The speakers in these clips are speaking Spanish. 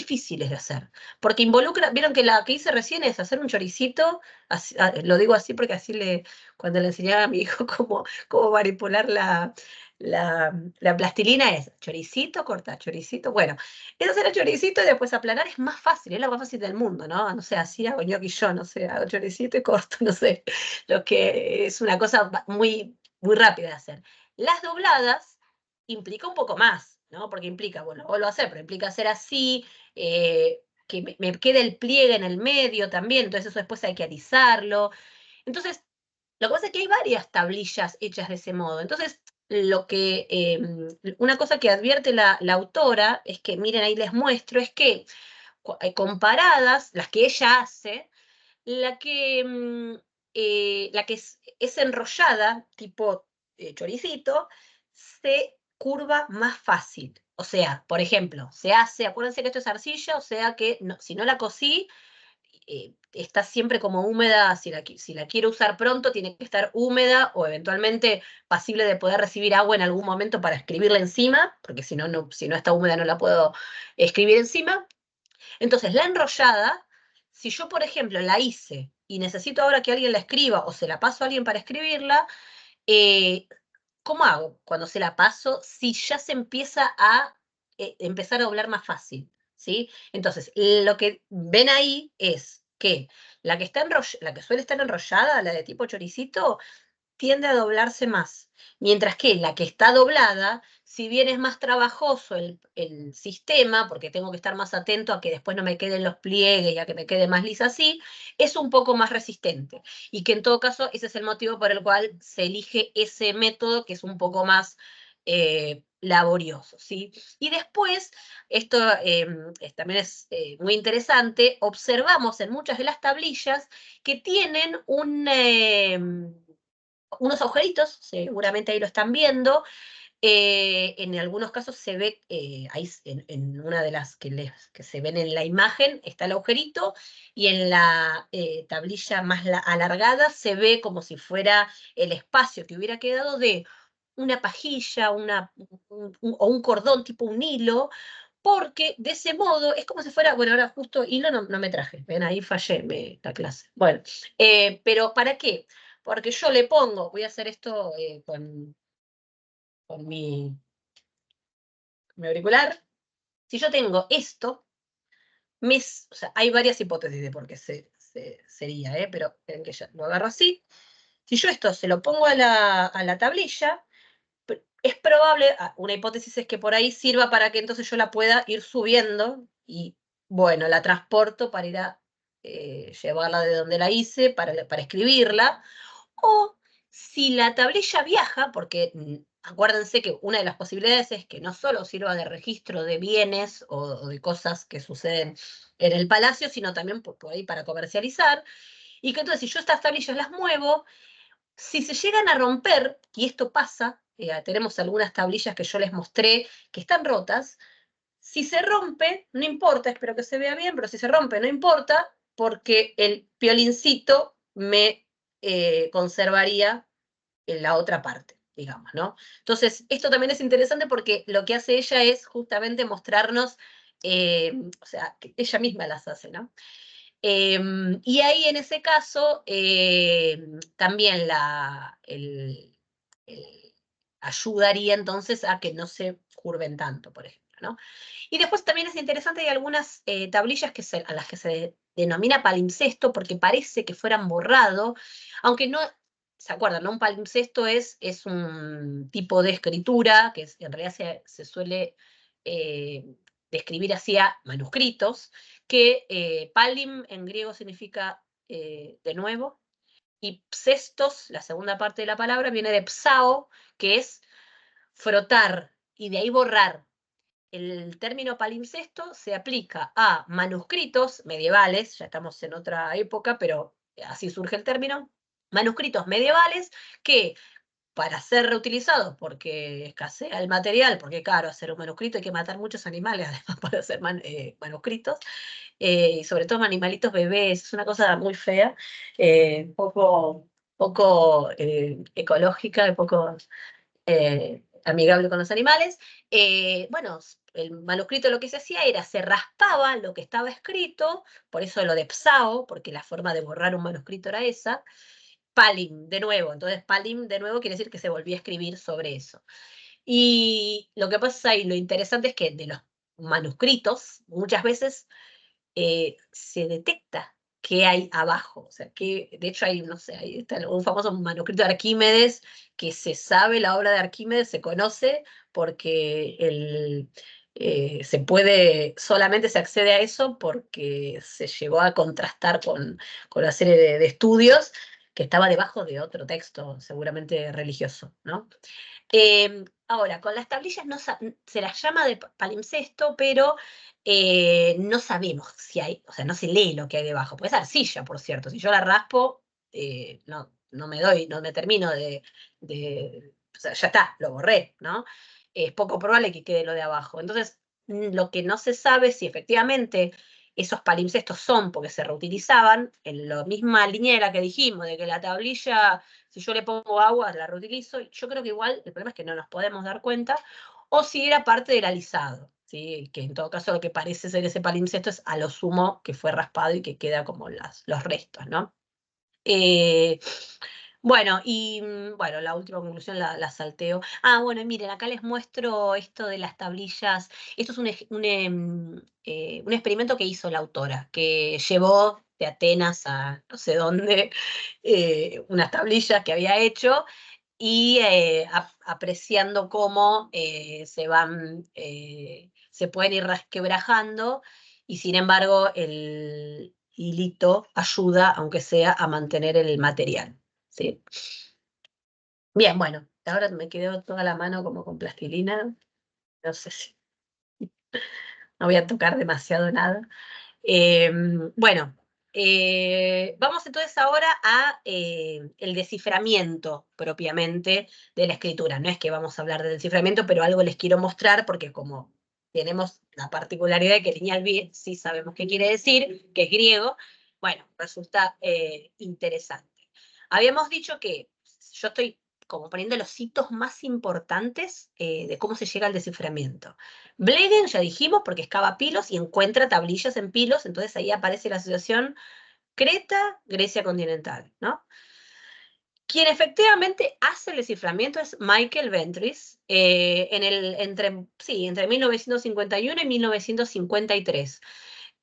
difíciles de hacer, porque involucra, vieron que la que hice recién es hacer un choricito, lo digo así porque así cuando le enseñaba a mi hijo cómo manipular la plastilina es choricito, cortar choricito, bueno, es hacer el choricito y después aplanar es más fácil, es lo más fácil del mundo, ¿no? No sé, así hago ñoqui yo, no sé, hago choricito y corto, no sé, lo que es una cosa muy, muy rápida de hacer. Las dobladas implica un poco más, ¿no? Porque implica, bueno, vuelvo a hacer, pero implica hacer así, que me quede el pliegue en el medio también, entonces eso después hay que alisarlo. Entonces, lo que pasa es que hay varias tablillas hechas de ese modo. Entonces, una cosa que advierte la autora es que, miren, ahí les muestro, es que comparadas, las que ella hace, la que, la que es enrollada, tipo choricito, se curva más fácil. O sea, por ejemplo, acuérdense que esto es arcilla, o sea que si no la cocí, está siempre como húmeda, si la quiero usar pronto, tiene que estar húmeda o eventualmente pasible de poder recibir agua en algún momento para escribirla encima, porque si no está húmeda no la puedo escribir encima. Entonces, la enrollada, si yo, por ejemplo, la hice y necesito ahora que alguien la escriba o se la paso a alguien para escribirla, eh, ¿cómo hago cuando se la paso si ya se empieza a empezar a doblar más fácil? ¿Sí? Entonces, lo que ven ahí es que la que suele estar enrollada, la de tipo choricito, tiende a doblarse más. Mientras que la que está doblada, si bien es más trabajoso el sistema, porque tengo que estar más atento a que después no me queden los pliegues y a que me quede más lisa así, es un poco más resistente. Y que en todo caso ese es el motivo por el cual se elige ese método que es un poco más laborioso, ¿sí? Y después, esto también es muy interesante, observamos en muchas de las tablillas que tienen unos agujeritos, seguramente ahí lo están viendo. En algunos casos se ve, ahí en una de las que se ven en la imagen, está el agujerito, y en la tablilla más alargada se ve como si fuera el espacio que hubiera quedado de una pajilla, o un cordón tipo un hilo, porque de ese modo es como si fuera, bueno, ahora justo hilo no me traje, ven, ahí fallé la clase. Bueno, pero ¿para qué? Porque yo le pongo, voy a hacer esto con mi auricular. Si yo tengo esto, o sea, hay varias hipótesis de por qué sería, pero ven que ya lo agarro así. Si yo esto se lo pongo a la tablilla, es probable, una hipótesis es que por ahí sirva para que entonces yo la pueda ir subiendo y, bueno, la transporto para ir a llevarla de donde la hice, para escribirla. O si la tablilla viaja, porque acuérdense que una de las posibilidades es que no solo sirva de registro de bienes o de cosas que suceden en el palacio, sino también por ahí para comercializar, y que entonces si yo estas tablillas las muevo, si se llegan a romper, y esto pasa, tenemos algunas tablillas que yo les mostré que están rotas, si se rompe, no importa, espero que se vea bien, pero si se rompe, no importa, porque el piolincito me conservaría en la otra parte, digamos, ¿no? Entonces, esto también es interesante porque lo que hace ella es justamente mostrarnos, o sea, que ella misma las hace, ¿no? Y ahí en ese caso también el- ayudaría entonces a que no se curven tanto, por ejemplo, ¿no? Y después también es interesante, hay algunas tablillas a las que se denomina palimpsesto porque parece que fueran borrado, aunque no, ¿se acuerdan? ¿No? Un palimpsesto es un tipo de escritura que en realidad se suele eh, describir hacia manuscritos, que palim en griego significa de nuevo, y psestos, la segunda parte de la palabra, viene de psao, que es frotar, y de ahí borrar. El término palimpsesto se aplica a manuscritos medievales, ya estamos en otra época, pero así surge el término, manuscritos medievales que para ser reutilizados porque escasea el material, porque claro, hacer un manuscrito hay que matar muchos animales además para hacer manuscritos, y sobre todo animalitos bebés, es una cosa muy fea, poco ecológica, poco amigable con los animales. Bueno, el manuscrito lo que se hacía era, se raspaba lo que estaba escrito, por eso lo de Psao, porque la forma de borrar un manuscrito era esa. Palim, de nuevo. Entonces, Palim, de nuevo, quiere decir que se volvía a escribir sobre eso. Y lo que pasa y lo interesante es que de los manuscritos, muchas veces se detecta qué hay abajo. O sea, que de hecho hay, no sé, ahí está un famoso manuscrito de Arquímedes, que se sabe la obra de Arquímedes, se conoce porque se puede, solamente se accede a eso porque se llegó a contrastar con una serie de estudios que estaba debajo de otro texto, seguramente religioso, ¿no? Ahora, con las tablillas no se las llama de palimpsesto, pero no sabemos si hay, o sea, no se lee lo que hay debajo. Pues es arcilla, por cierto. Si yo la raspo, no me doy, no me termino o sea, ya está, lo borré, ¿no? Es poco probable que quede lo de abajo. Entonces, lo que no se sabe es si efectivamente esos palimpsestos son porque se reutilizaban en la misma línea de la que dijimos, de que la tablilla, si yo le pongo agua, la reutilizo. Yo creo que igual el problema es que no nos podemos dar cuenta, o si era parte del alisado, ¿sí? Que en todo caso lo que parece ser ese palimpsesto es a lo sumo que fue raspado y que queda como los restos, ¿no? Eh, bueno, y bueno, la última conclusión la salteo. Ah, bueno, y miren, acá les muestro esto de las tablillas. Esto es un experimento que hizo la autora, que llevó de Atenas a no sé dónde unas tablillas que había hecho y apreciando cómo se pueden ir resquebrajando y sin embargo el hilito ayuda, aunque sea, a mantener el material, ¿sí? Bien, bueno, ahora me quedó toda la mano como con plastilina, no sé si no voy a tocar demasiado nada. Eh, bueno, vamos entonces ahora a el desciframiento propiamente de la escritura. No es que vamos a hablar del desciframiento, pero algo les quiero mostrar porque como tenemos la particularidad de que lineal B sí sabemos qué quiere decir, que es griego, bueno, resulta interesante. Habíamos dicho que yo estoy como poniendo los hitos más importantes de cómo se llega al desciframiento. Blegen, ya dijimos, porque excava Pilos y encuentra tablillas en Pilos, entonces ahí aparece la asociación Creta, Grecia continental, ¿no? Quien efectivamente hace el desciframiento es Michael Ventris, entre 1951 y 1953.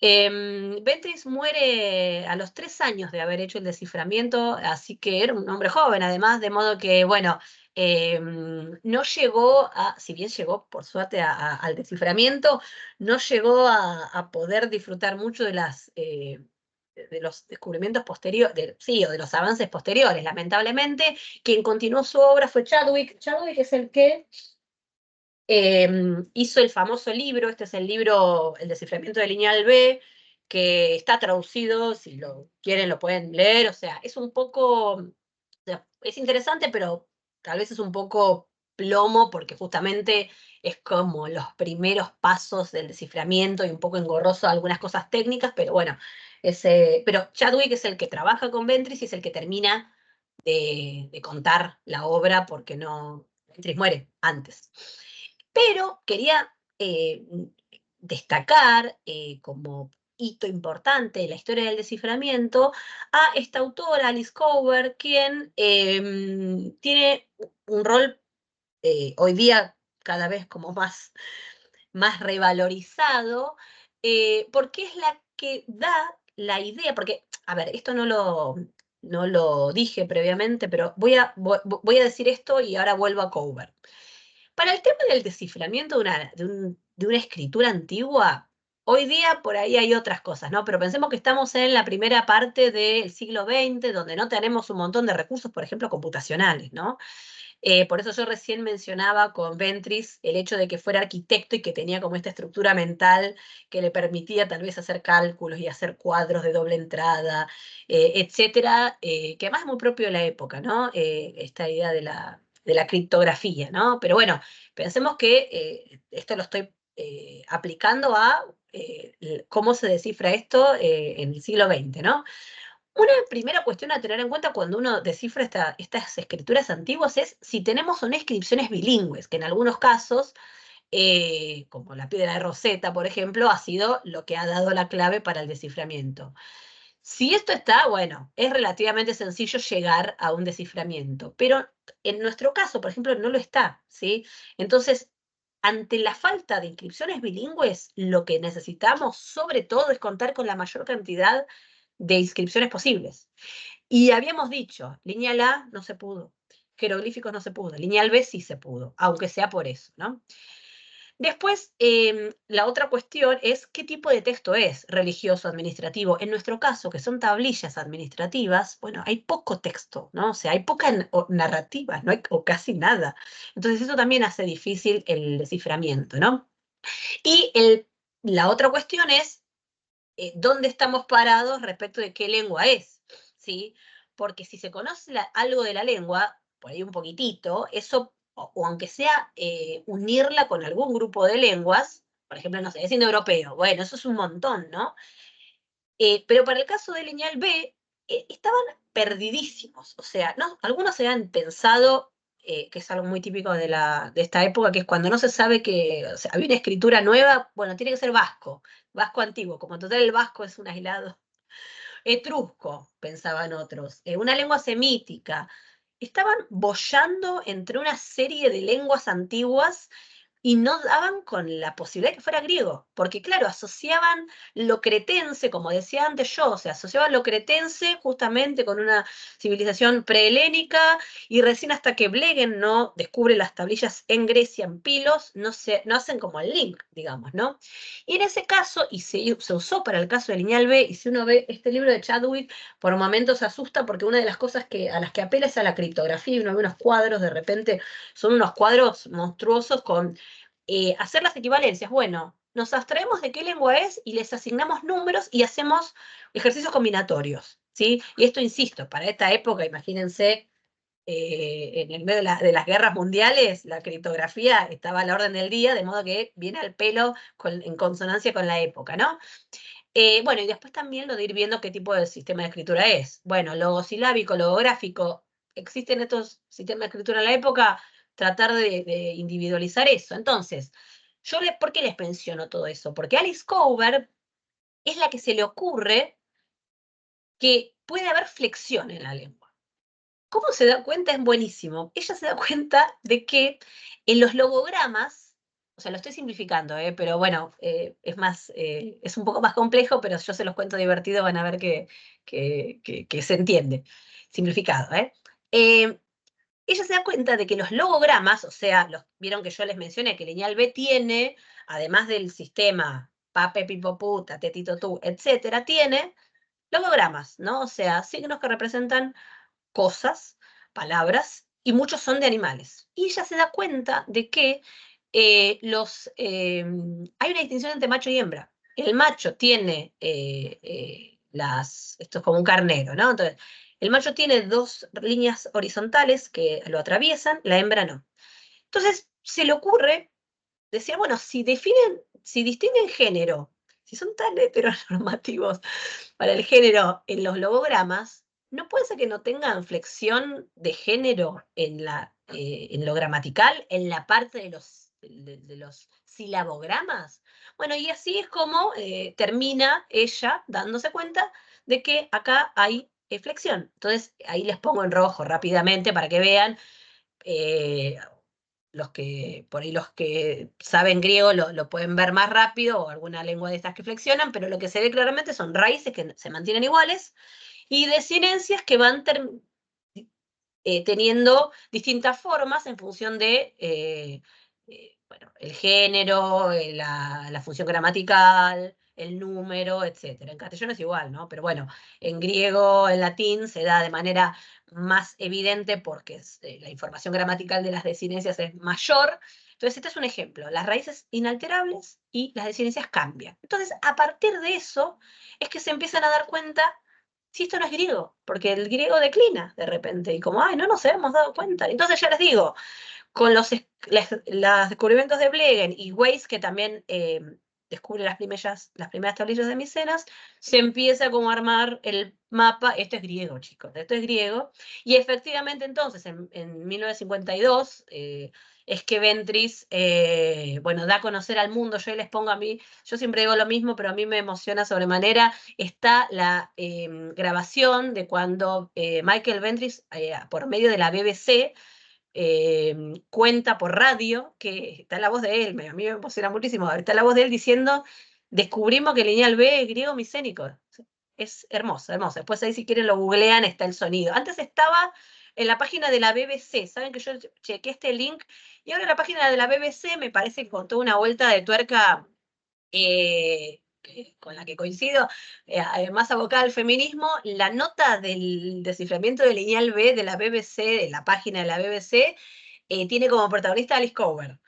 Ventris muere a los 3 años de haber hecho el desciframiento, así que era un hombre joven, además, de modo que, bueno, no llegó si bien llegó por suerte al desciframiento, no llegó a poder disfrutar mucho de los descubrimientos posteriores, sí, o de los avances posteriores, lamentablemente. Quien continuó su obra fue Chadwick. Chadwick es el que hizo el famoso libro, este es el libro El desciframiento de lineal B, que está traducido, si lo quieren lo pueden leer, o sea, es un poco, o sea, es interesante, pero tal vez es un poco plomo, porque justamente es como los primeros pasos del desciframiento y un poco engorroso algunas cosas técnicas, pero bueno, pero Chadwick es el que trabaja con Ventris y es el que termina de contar la obra, porque no, Ventris muere antes. Pero quería destacar como hito importante en la historia del desciframiento a esta autora, Alice Cover, quien tiene un rol hoy día cada vez como más revalorizado, porque es la que da la idea, porque, a ver, esto no lo dije previamente, pero voy a decir esto y ahora vuelvo a Cover. Para el tema del desciframiento de una escritura antigua, hoy día por ahí hay otras cosas, ¿no? Pero pensemos que estamos en la primera parte del siglo XX, donde no tenemos un montón de recursos, por ejemplo, computacionales, ¿no? Por eso yo recién mencionaba con Ventris el hecho de que fuera arquitecto y que tenía como esta estructura mental que le permitía tal vez hacer cálculos y hacer cuadros de doble entrada, etcétera, que además es muy propio de la época, ¿no? Esta idea de la criptografía, ¿no? Pero bueno, pensemos que esto lo estoy aplicando a cómo se descifra esto en el siglo XX, ¿no? Una primera cuestión a tener en cuenta cuando uno descifra estas escrituras antiguas es si tenemos o no inscripciones bilingües, que en algunos casos, como la piedra de Rosetta, por ejemplo, ha sido lo que ha dado la clave para el desciframiento. Si esto está, bueno, es relativamente sencillo llegar a un desciframiento, pero en nuestro caso, por ejemplo, no lo está, ¿sí? Entonces, ante la falta de inscripciones bilingües, lo que necesitamos sobre todo es contar con la mayor cantidad de inscripciones posibles. Y habíamos dicho, lineal A no se pudo, jeroglíficos no se pudo, lineal B sí se pudo, aunque sea por eso, ¿no? Después, la otra cuestión es qué tipo de texto es, religioso, administrativo. En nuestro caso, que son tablillas administrativas, bueno, hay poco texto, ¿no? O sea, hay poca narrativa, no hay, o casi nada. Entonces, eso también hace difícil el desciframiento, ¿no? Y la otra cuestión es dónde estamos parados respecto de qué lengua es, ¿sí? Porque si se conoce algo de la lengua, por ahí un poquitito, eso, o aunque sea unirla con algún grupo de lenguas, por ejemplo, no sé, es indoeuropeo, bueno, eso es un montón, ¿no? Pero para el caso de lineal B, estaban perdidísimos, o sea, ¿no? Algunos se han pensado, que es algo muy típico de esta época, que es cuando no se sabe que, o sea, había una escritura nueva, bueno, tiene que ser vasco, vasco antiguo, como en total el vasco es un aislado. Etrusco, pensaban otros, una lengua semítica. Estaban boyando entre una serie de lenguas antiguas y no daban con la posibilidad de que fuera griego, porque claro, asociaban lo cretense, como decía antes yo, o sea, asociaban lo cretense justamente con una civilización prehelénica, y recién hasta que Blegen no descubre las tablillas en Grecia, en Pilos, no hacen como el link, digamos, ¿no? Y en ese caso, y se usó para el caso de Lineal B, y si uno ve este libro de Chadwick, por momentos se asusta porque una de las cosas a las que apela es a la criptografía, y uno ve unos cuadros, de repente son unos cuadros monstruosos con hacer las equivalencias. Bueno, nos abstraemos de qué lengua es y les asignamos números y hacemos ejercicios combinatorios, ¿sí? Y esto, insisto, para esta época, imagínense, en el medio de las guerras mundiales, la criptografía estaba a la orden del día, de modo que viene al pelo en consonancia con la época, ¿no? Bueno, y después también lo de ir viendo qué tipo de sistema de escritura es. Bueno, logosilábico, logográfico, ¿existen estos sistemas de escritura en la época? Tratar de individualizar eso. Entonces, ¿por qué les menciono todo eso? Porque Alice Cover es la que se le ocurre que puede haber flexión en la lengua. ¿Cómo se da cuenta? Es buenísimo. Ella se da cuenta de que en los logogramas, o sea, lo estoy simplificando, pero bueno, es un poco más complejo, pero yo se los cuento divertido, van a ver que se entiende. Simplificado, ¿eh? Eh, Ella se da cuenta de que los logogramas, o sea, vieron que yo les mencioné que Lineal B tiene, además del sistema pape, pipo, puta, tetito, tú, etcétera, tiene logogramas, ¿no? O sea, signos que representan cosas, palabras, y muchos son de animales. Y ella se da cuenta de que hay una distinción entre macho y hembra. El macho tiene esto es como un carnero, ¿no? Entonces, el macho tiene dos líneas horizontales que lo atraviesan, la hembra no. Entonces, se le ocurre decir, bueno, si distinguen género, si son tan heteronormativos para el género en los logogramas, ¿no puede ser que no tengan flexión de género en lo gramatical, en la parte de los silabogramas? Bueno, y así es como termina ella dándose cuenta de que acá hay flexión. Entonces, ahí les pongo en rojo rápidamente para que vean. eh, por ahí los que saben griego lo pueden ver más rápido, o alguna lengua de estas que flexionan, pero lo que se ve claramente son raíces que se mantienen iguales y desinencias que van teniendo distintas formas en función de bueno, el género, la función gramatical, el número, etc. En castellano es igual, ¿no? Pero bueno, en griego, en latín se da de manera más evidente porque la información gramatical de las desinencias es mayor. Entonces, este es un ejemplo. Las raíces inalterables y las desinencias cambian. Entonces, a partir de eso es que se empiezan a dar cuenta si esto no es griego, porque el griego declina de repente, y como, ay, no nos hemos dado cuenta. Entonces ya les digo, con los descubrimientos de Blegen y Weiss, que también descubre las primeras tablillas de Micenas, se empieza como a armar el mapa. Esto es griego, chicos, esto es griego. Y efectivamente entonces, en 1952, es que Ventris, bueno, da a conocer al mundo. Yo les pongo a mí, yo siempre digo lo mismo, pero a mí me emociona sobremanera. Está la grabación de cuando Michael Ventris, por medio de la BBC, cuenta por radio, que está la voz de él, a mí me emociona muchísimo, está la voz de él diciendo, descubrimos que el lineal B es griego micénico. Es hermoso, hermoso. Después ahí si quieren lo googlean, está el sonido. Antes estaba en la página de la BBC, saben que yo chequé este link, y ahora la página de la BBC me parece que con toda una vuelta de tuerca con la que coincido, más abocada al feminismo, la nota del desciframiento del lineal B de la BBC, de la página de la BBC, tiene como protagonista a Alice Cooper.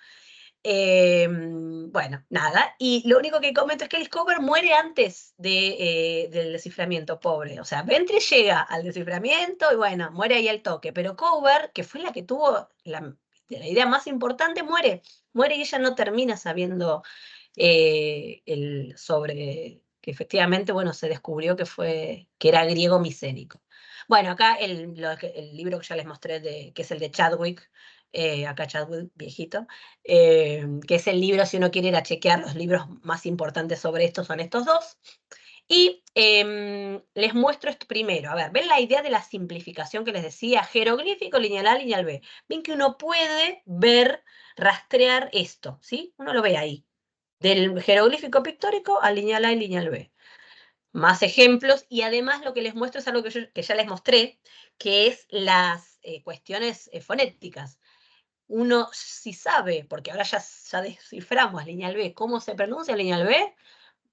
Bueno, nada, y lo único que comento es que Alice Cooper muere antes del desciframiento, pobre. O sea, Ventris llega al desciframiento y bueno, muere ahí al toque, pero Cooper, que fue la que tuvo la idea más importante, muere y ella no termina sabiendo sobre que efectivamente, bueno, se descubrió que era griego micénico. Bueno, acá el libro que ya les mostré, que es el de Chadwick, acá Chadwick viejito, que es el libro, si uno quiere ir a chequear, los libros más importantes sobre esto son estos dos. Y les muestro esto primero. A ver, ¿ven la idea de la simplificación que les decía? Jeroglífico, lineal A, lineal B. Ven que uno puede ver, rastrear esto, ¿sí? Uno lo ve ahí. Del jeroglífico pictórico al lineal A y lineal B. Más ejemplos, y además lo que les muestro es algo que ya les mostré, que es las cuestiones fonéticas. Uno si sabe, porque ahora ya desciframos lineal B, cómo se pronuncia lineal B,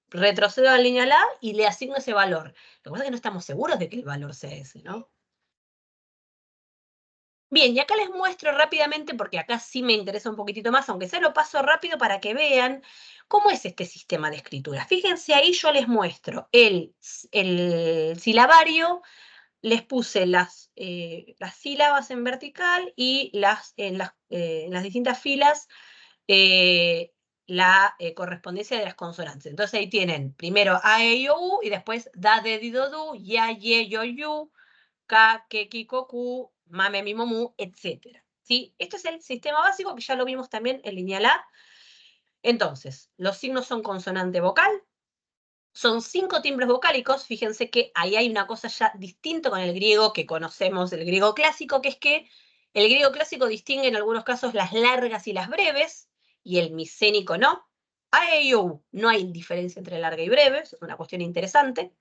retrocedo a lineal A y le asigno ese valor. Lo que pasa es que no estamos seguros de que el valor sea ese, ¿no? Bien, y acá les muestro rápidamente, porque acá sí me interesa un poquitito más, aunque sea lo paso rápido para que vean cómo es este sistema de escritura. Fíjense ahí, yo les muestro el silabario, les puse las sílabas en vertical y en las distintas filas la correspondencia de las consonantes. Entonces ahí tienen primero A, E, I, O, U, y después Da, De, Di, Do, Du, Ya, Ye, Yo, Yu, Ka, Ke, Ki, Ko, Ku, Mame, Mi, Mo, Mu, etc. ¿Sí? Esto es el sistema básico que ya lo vimos también en lineal A. Entonces, los signos son consonante vocal, son 5 timbres vocálicos. Fíjense que ahí hay una cosa ya distinta con el griego que conocemos, el griego clásico, que es que el griego clásico distingue en algunos casos las largas y las breves, y el micénico no. A, E, I, O, U, no hay diferencia entre larga y breve, es una cuestión interesante.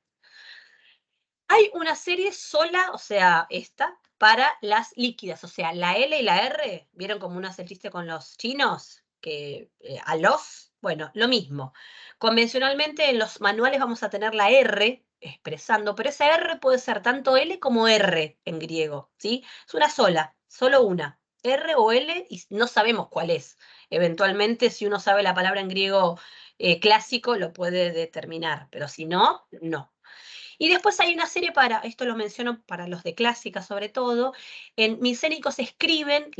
Hay una serie sola, o sea, esta, para las líquidas, o sea, la L y la R, ¿vieron como uno hace el chiste con los chinos? Que a los, bueno, lo mismo. Convencionalmente en los manuales vamos a tener la R expresando, pero esa R puede ser tanto L como R en griego, ¿sí? Es una sola, solo una, R o L, y no sabemos cuál es. Eventualmente, si uno sabe la palabra en griego clásico, lo puede determinar, pero si no, no. Y después hay una serie esto lo menciono para los de clásica sobre todo, en micénico se escriben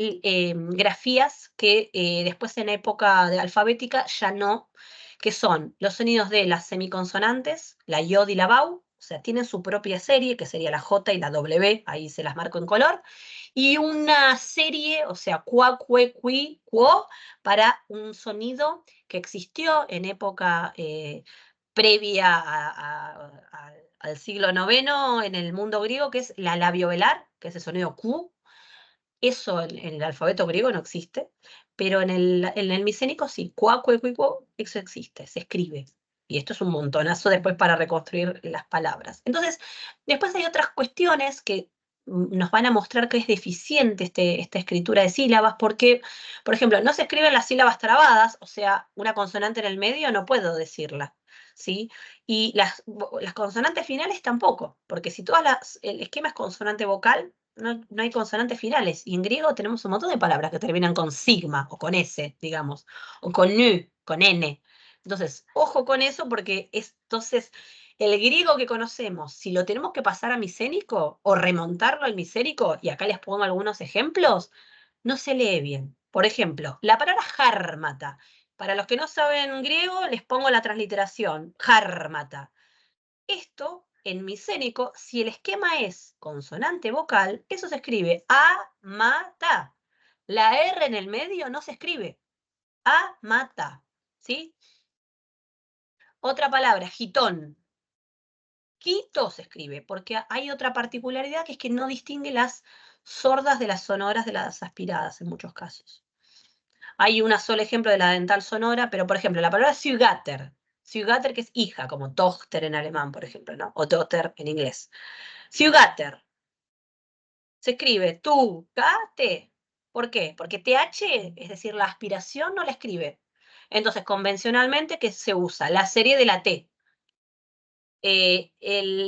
grafías que después en época de alfabética ya no, que son los sonidos de las semiconsonantes, la yod y la vau, o sea, tienen su propia serie, que sería la J y la W, ahí se las marco en color, y una serie, o sea, qua, cue, qui, quo, para un sonido que existió en época previa al siglo IX en el mundo griego, que es la labiovelar, que es el sonido Q. Eso en el alfabeto griego no existe, pero en el micénico sí, Qua, Cue, Cui, Quo, eso existe, se escribe. Y esto es un montonazo después para reconstruir las palabras. Entonces, después hay otras cuestiones que nos van a mostrar que es deficiente esta escritura de sílabas, porque, por ejemplo, no se escriben las sílabas trabadas, o sea, una consonante en el medio no puedo decirla, ¿sí? Y las consonantes finales tampoco, porque si el esquema es consonante vocal, no hay consonantes finales. Y en griego tenemos un montón de palabras que terminan con sigma o con S, digamos, o con nu, con n. Entonces, ojo con eso porque entonces el griego que conocemos, si lo tenemos que pasar a micénico o remontarlo al micénico, y acá les pongo algunos ejemplos, no se lee bien. Por ejemplo, la palabra jármata. Para los que no saben griego, les pongo la transliteración, hármata. Esto, en micénico, si el esquema es consonante vocal, eso se escribe a-ma-ta. La R en el medio no se escribe. A-ma-ta. ¿Sí? Otra palabra, gitón. Quito se escribe, porque hay otra particularidad que es que no distingue las sordas de las sonoras de las aspiradas en muchos casos. Hay un solo ejemplo de la dental sonora, pero por ejemplo, la palabra Zügatter, Zügatter que es hija, como Tochter en alemán, por ejemplo, ¿no? O Tochter en inglés. Zügatter se escribe tu, gate. ¿Por qué? Porque TH, es decir, la aspiración no la escribe. Entonces, convencionalmente, ¿qué se usa? La serie de la T.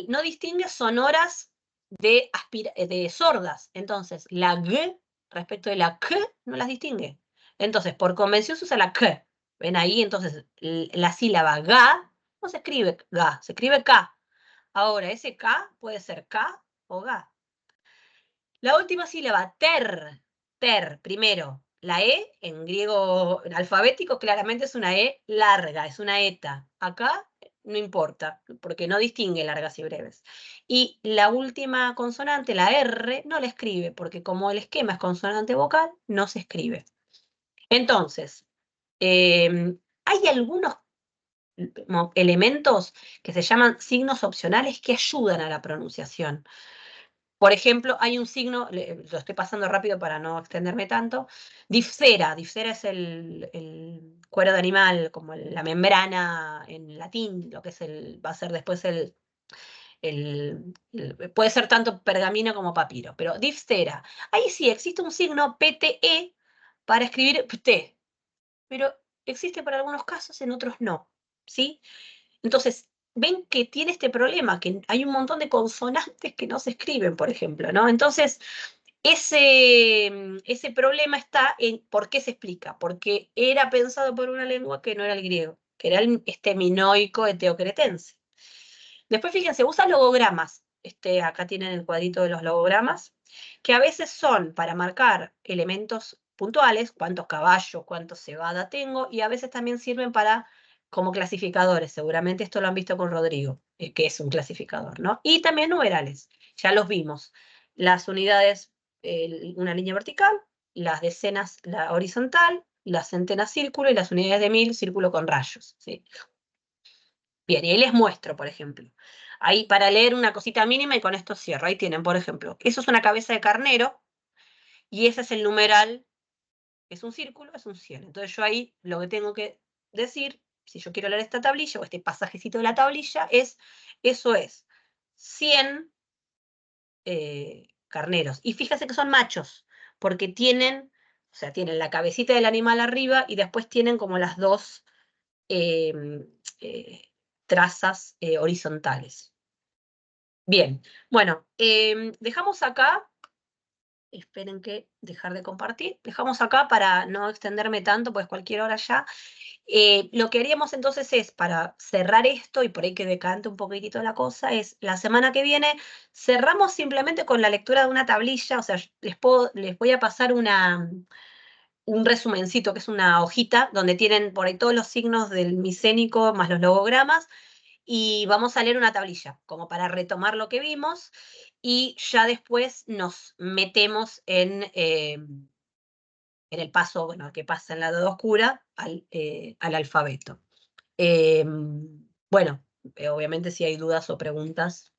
No distingue sonoras de sordas. Entonces, la G respecto de la K no las distingue. Entonces, por convención se usa la K. ¿Ven ahí? Entonces, la sílaba ga no se escribe ga, se escribe K. Ahora, ese K puede ser K o ga. La última sílaba, ter, primero. La E, en griego alfabético, claramente es una E larga, es una eta. Acá no importa, porque no distingue largas y breves. Y la última consonante, la R, no la escribe, porque como el esquema es consonante vocal, no se escribe. Entonces, hay algunos elementos que se llaman signos opcionales que ayudan a la pronunciación. Por ejemplo, hay un signo, lo estoy pasando rápido para no extenderme tanto, difsera. Difsera es el cuero de animal, como la membrana en latín, lo que es va a ser después puede ser tanto pergamino como papiro, pero difsera. Ahí sí existe un signo PTE para escribir PT, pero existe para algunos casos, en otros no, ¿sí? Entonces, ven que tiene este problema, que hay un montón de consonantes que no se escriben, por ejemplo, ¿no? Entonces, ese problema está en por qué se explica, porque era pensado por una lengua que no era el griego, que era este minoico eteocretense. Después, fíjense, usa logogramas. Acá tienen el cuadrito de los logogramas, que a veces son para marcar elementos puntuales, cuántos caballos, cuántos cebada tengo, y a veces también sirven para como clasificadores. Seguramente esto lo han visto con Rodrigo, que es un clasificador, ¿no? Y también numerales, ya los vimos. Las unidades, una línea vertical, las decenas, la horizontal, las centenas círculo y las unidades de mil, círculo con rayos, ¿sí? Bien, y ahí les muestro, por ejemplo. Ahí para leer una cosita mínima y con esto cierro. Ahí tienen, por ejemplo, eso es una cabeza de carnero y ese es el numeral, es un círculo, es un 100. Entonces yo ahí lo que tengo que decir, si yo quiero leer esta tablilla o este pasajecito de la tablilla, eso es 100 carneros. Y fíjate que son machos, porque tienen, o sea, tienen la cabecita del animal arriba y después tienen como las dos eh, eh, trazas horizontales. Bien, bueno, dejamos acá, esperen que dejar de compartir, dejamos acá para no extenderme tanto, pues cualquier hora ya. Lo que haríamos entonces es, para cerrar esto y por ahí que decante un poquitito la cosa, es la semana que viene cerramos simplemente con la lectura de una tablilla, o sea, les voy a pasar un resumencito, que es una hojita, donde tienen por ahí todos los signos del micénico más los logogramas, y vamos a leer una tablilla, como para retomar lo que vimos, y ya después nos metemos en el paso, bueno, que pasa en la edad oscura al alfabeto. Eh, bueno, obviamente si hay dudas o preguntas.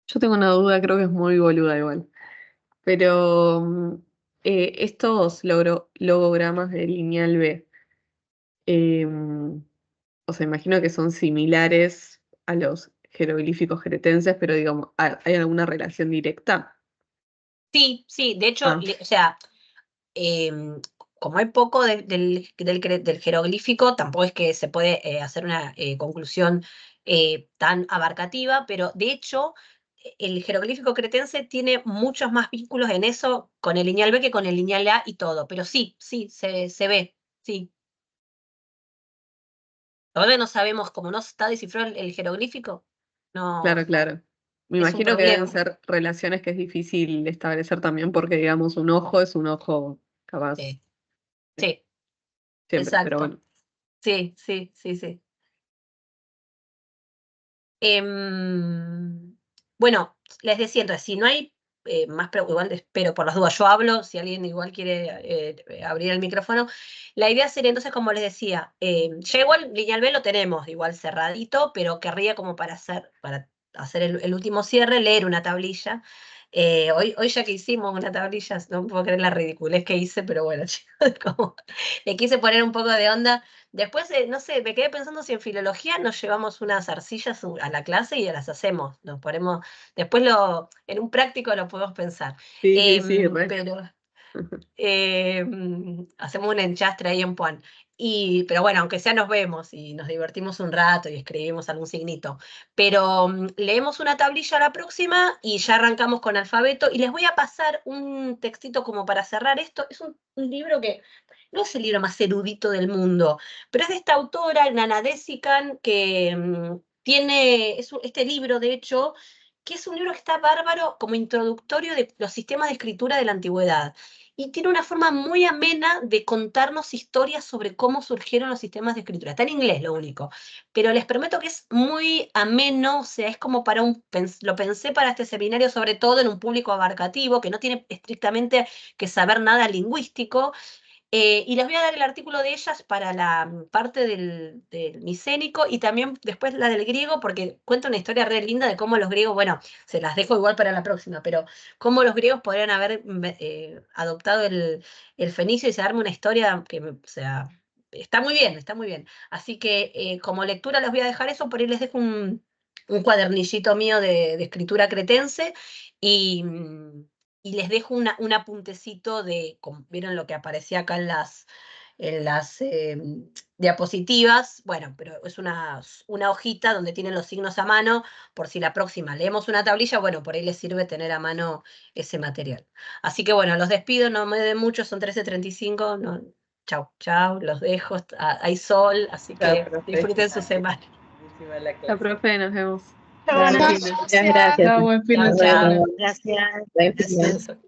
Yo tengo una duda, creo que es muy boluda igual. Pero estos logogramas de lineal B, o sea, imagino que son similares a los jeroglíficos cretenses, pero digamos, ¿hay alguna relación directa? Sí, sí, de hecho, Ah, o sea, como hay poco del jeroglífico, tampoco es que se puede hacer una conclusión tan abarcativa, pero de hecho el jeroglífico cretense tiene muchos más vínculos en eso con el lineal B que con el lineal A y todo, pero sí, sí, se ve, sí. Todavía no sabemos, cómo no está descifrado el jeroglífico, claro, no, claro. Me es un imagino que deben problema. ser relaciones que es difícil establecer también porque, digamos, un ojo es un ojo capaz. Sí. Sí, Siempre, pero exacto. bueno. Sí, sí, sí, sí. Bueno, les decía entonces, si no hay más preguntas, igual espero por las dudas, yo hablo, si alguien igual quiere abrir el micrófono. La idea sería entonces, como les decía, ya igual Lineal B lo tenemos igual cerradito, pero querría como para hacer el último cierre, leer una tablilla. Hoy ya que hicimos una tablilla, no puedo creer la ridiculez que hice, pero bueno, chicos, como le quise poner un poco de onda. Después, no sé, me quedé pensando si en filología nos llevamos unas arcillas a la clase y las hacemos, nos ponemos, después en un práctico lo podemos pensar. Sí, sí, sí, re. Pero hacemos un enchastre ahí en Puan. Pero bueno, aunque sea nos vemos y nos divertimos un rato y escribimos algún signito. Pero leemos una tablilla la próxima y ya arrancamos con alfabeto. Y les voy a pasar un textito como para cerrar esto. Es un libro que no es el libro más erudito del mundo, pero es de esta autora, Nana Desikan, que tiene este libro, de hecho, que es un libro que está bárbaro como introductorio de los sistemas de escritura de la antigüedad. Y tiene una forma muy amena de contarnos historias sobre cómo surgieron los sistemas de escritura. Está en inglés lo único, pero les prometo que es muy ameno, o sea, es como lo pensé para este seminario, sobre todo en un público abarcativo, que no tiene estrictamente que saber nada lingüístico, y les voy a dar el artículo de ellas para la parte del micénico y también después la del griego, porque cuenta una historia re linda de cómo los griegos, bueno, se las dejo igual para la próxima, pero cómo los griegos podrían haber adoptado el fenicio y se darme una historia que, o sea, está muy bien, está muy bien. Así que como lectura les voy a dejar eso, por ahí les dejo un cuadernillito mío de escritura cretense y... y les dejo un apuntecito ¿vieron lo que aparecía acá en las diapositivas? Bueno, pero es una hojita donde tienen los signos a mano, por si la próxima leemos una tablilla, bueno, por ahí les sirve tener a mano ese material. Así que bueno, los despido, no me den mucho, son 13:35, no, chau, chau, los dejo, hay sol, así Chao, que profe. disfruten su semana. Buenísima la clase. Profe, nos vemos. Chau, Buenas chau. noches. Muchas gracias. Chao, buen fin Chao, de Nos chao. semana. vemos. Gracias. Buen fin de Gracias.